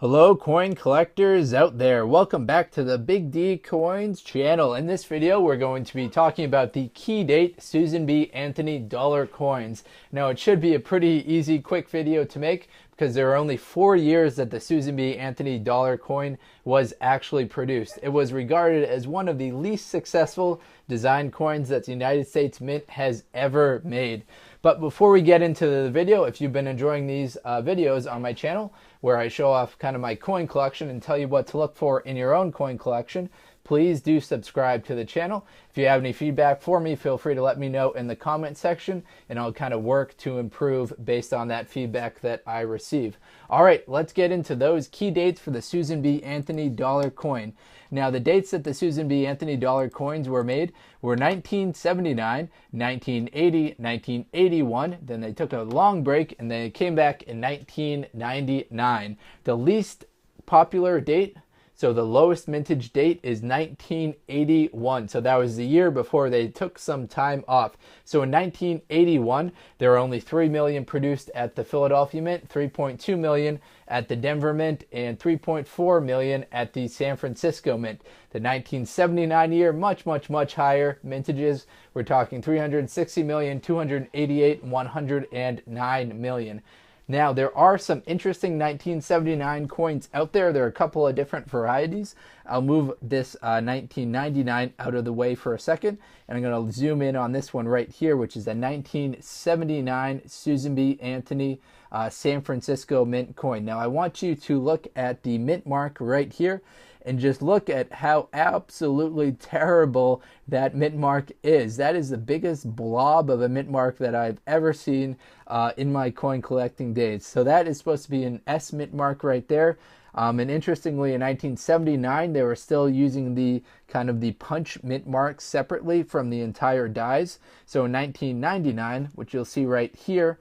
Hello coin collectors out there, welcome back to the Big D Coins channel. In this video we're going to be talking about the key date Susan B. Anthony dollar coins. Now it should be a pretty easy quick video to make because there are only 4 years that the Susan B. Anthony dollar coin was actually produced. It was regarded as one of the least successful design coins that the United States Mint has ever made. But before we get into the video, if you've been enjoying these videos on my channel where I show off kind of my coin collection and tell you what to look for in your own coin collection, please do subscribe to the channel. If you have any feedback for me, feel free to let me know in the comment section and I'll kind of work to improve based on that feedback that I receive. All right, let's get into those key dates for the Susan B. Anthony dollar coin. Now, the dates that the Susan B. Anthony dollar coins were made were 1979, 1980, 1981. Then they took a long break and they came back in 1999. The least popular date, so the lowest mintage date, is 1981. So that was the year before they took some time off. So in 1981, there were only 3 million produced at the Philadelphia Mint, 3.2 million at the Denver Mint, and 3.4 million at the San Francisco Mint. The 1979 year, much higher mintages. We're talking 360 million, 288, 109 million. Now, there are some interesting 1979 coins out there. There are a couple of different varieties. I'll move this 1999 out of the way for a second, and I'm going to zoom in on this one right here, which is a 1979 Susan B. Anthony San Francisco Mint coin. Now, I want you to look at the mint mark right here and just look at how absolutely terrible that mint mark is. That is the biggest blob of a mint mark that I've ever seen in my coin collecting days. So that is supposed to be an S mint mark right there. And interestingly, in 1979, they were still using the kind of the punch mint mark separately from the entire dies. So in 1999, which you'll see right here,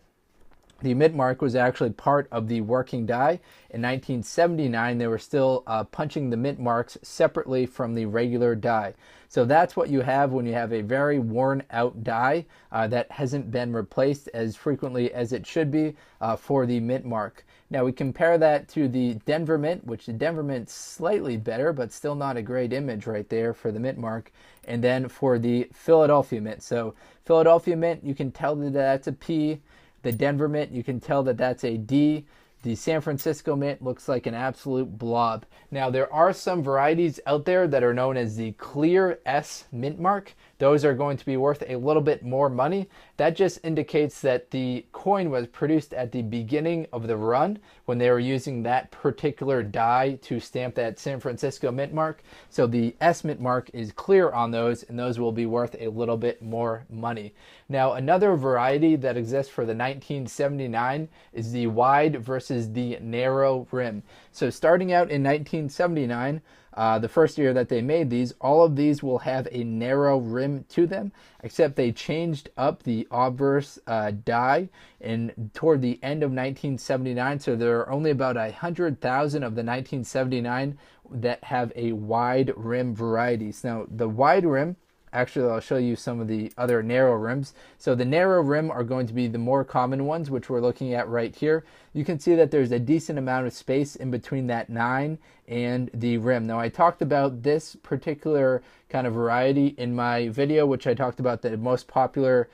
the mint mark was actually part of the working die. In 1979, they were still punching the mint marks separately from the regular die. So that's what you have when you have a very worn out die that hasn't been replaced as frequently as it should be for the mint mark. Now we compare that to the Denver Mint, which the Denver Mint's slightly better, but still not a great image right there for the mint mark. And then for the Philadelphia Mint. So Philadelphia Mint, you can tell that that's a P. The Denver Mint, you can tell that that's a D. The San Francisco Mint looks like an absolute blob. Now, there are some varieties out there that are known as the clear S mint mark. Those are going to be worth a little bit more money. That just indicates that the coin was produced at the beginning of the run when they were using that particular die to stamp that San Francisco mint mark. So the S mint mark is clear on those, and those will be worth a little bit more money. Now, another variety that exists for the 1979 is the wide versus the narrow rim. So starting out in 1979, the first year that they made these, all of these will have a narrow rim to them, except they changed up the obverse die and toward the end of 1979. So there are only about 100,000 of the 1979 that have a wide rim varieties. Now, the wide rim, actually, I'll show you some of the other narrow rims. So the narrow rim are going to be the more common ones, which we're looking at right here. You can see that there's a decent amount of space in between that 9 and the rim. Now, I talked about this particular kind of variety in my video, which I talked about the most popular,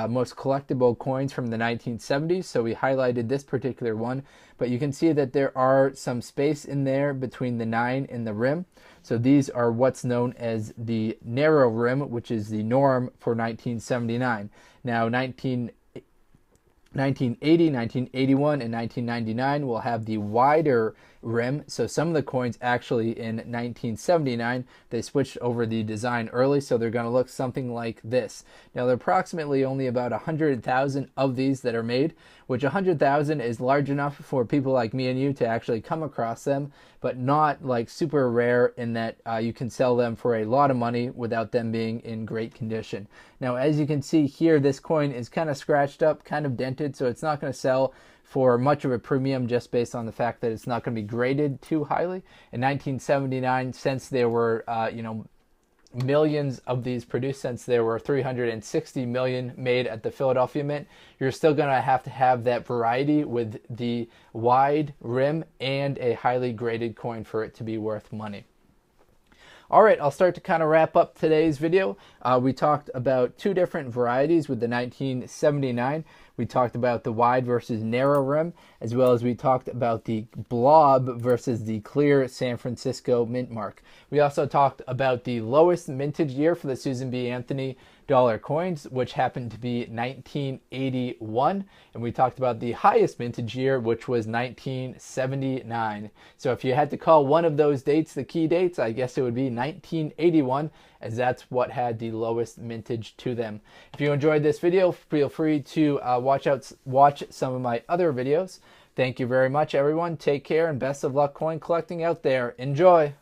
most collectible coins from the 1970s. So we highlighted this particular one, but you can see that there are some space in there between the 9 and the rim. So these are what's known as the narrow rim, which is the norm for 1979. Now, 1980, 1981, and 1999 will have the wider rim. So some of the coins actually in 1979, they switched over the design early, so they're going to look something like this. Now, there are approximately only about 100,000 of these that are made, which 100,000 is large enough for people like me and you to actually come across them, but not like super rare in that you can sell them for a lot of money without them being in great condition. Now, as you can see here, this coin is kind of scratched up, kind of dented, so it's not going to sell for much of a premium just based on the fact that it's not going to be graded too highly. In 1979, since there were, millions of these produced, since there were 360 million made at the Philadelphia Mint, you're still going to have that variety with the wide rim and a highly graded coin for it to be worth money. All right, I'll start to kind of wrap up today's video. We talked about two different varieties with the 1979. We talked about the wide versus narrow rim, as well as we talked about the blob versus the clear San Francisco mint mark. We also talked about the lowest mintage year for the Susan B. Anthony dollar coins, which happened to be 1981, and we talked about the highest mintage year, which was 1979. So if you had to call one of those dates the key dates, I guess it would be 1981, as that's what had the lowest mintage to them. If you enjoyed this video, feel free to watch some of my other videos. Thank you very much, everyone. Take care and best of luck coin collecting out there. Enjoy!